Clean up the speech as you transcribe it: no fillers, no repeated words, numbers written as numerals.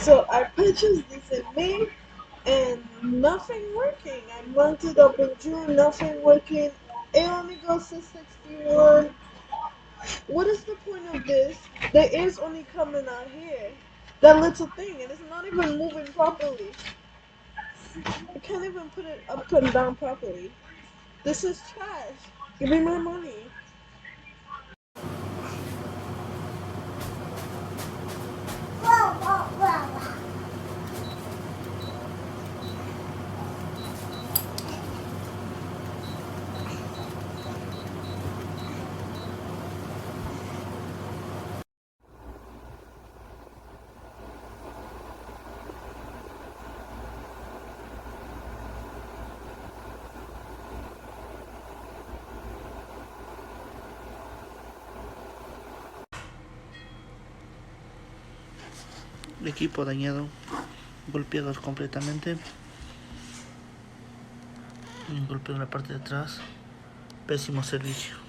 So I purchased this in May and nothing working. I marked it up in June, nothing working. It only goes to 61. What is the point of this? The air's only coming out here. That little thing, and it's not even moving properly. I can't even put it up and down properly. This is trash. Give me my money. Equipo dañado, golpeados completamente, golpeo en la parte de atrás, pésimo servicio.